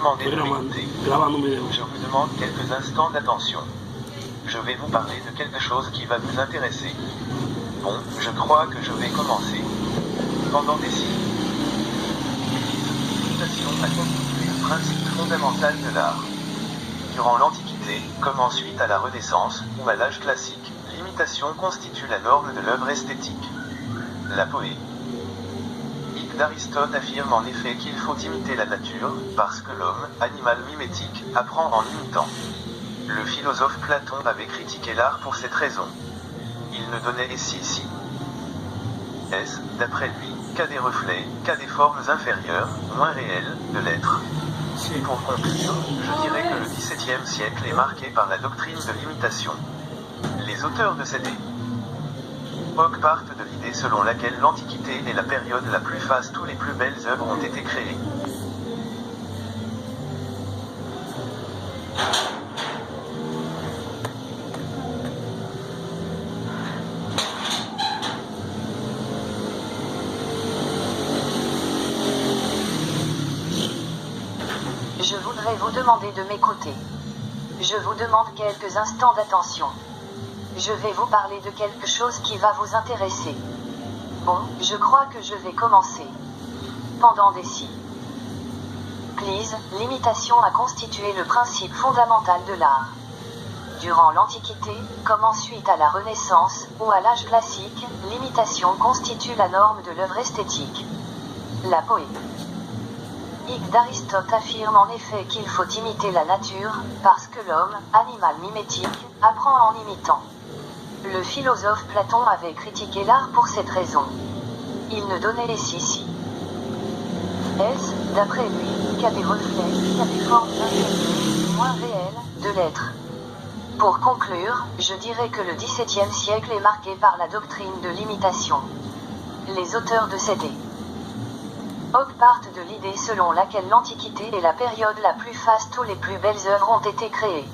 demander de m'écouter. grabando un video. Je vous demande quelques instants d'attention. Je vais vous parler de quelque chose qui va vous intéresser. Bon, je crois que je vais commencer. Pendant des siècles, l'imitation a constitué le principe fondamental de l'art. Durant l'Antiquité, comme ensuite à la Renaissance, ou à l'âge classique, l'imitation constitue la norme de l'œuvre esthétique. La poésie d'Aristote affirme en effet qu'il faut imiter la nature, parce que l'homme, animal mimétique, apprend en imitant. Le philosophe Platon avait critiqué l'art pour cette raison. Il ne donnait ici, d'après lui, qu'à des reflets, qu'à des formes inférieures, moins réelles, de l'être. Pour conclure, je dirais que le XVIIe siècle est marqué par la doctrine de l'imitation. Les auteurs de cette époque partent de l'idée selon laquelle l'Antiquité est la période la plus faste où les plus belles œuvres ont été créées. Je voudrais vous demander de m'écouter. Je vous demande quelques instants d'attention. Je vais vous parler de quelque chose qui va vous intéresser. Bon, je crois que je vais commencer. Pendant des siècles, l'imitation a constitué le principe fondamental de l'art. Durant l'Antiquité, comme ensuite à la Renaissance, ou à l'âge classique, l'imitation constitue la norme de l'œuvre esthétique. La poésie d'Aristote affirme en effet qu'il faut imiter la nature, parce que l'homme, animal mimétique, apprend en imitant. Le philosophe Platon avait critiqué l'art pour cette raison. Il ne donnait les six d'après lui, qu'à des reflets, qu'à des formes inférieures, moins réelles, de l'être. Pour conclure, je dirais que le XVIIe siècle est marqué par la doctrine de l'imitation. Les auteurs de cette époque partent de l'idée selon laquelle l'Antiquité est la période la plus faste où les plus belles œuvres ont été créées.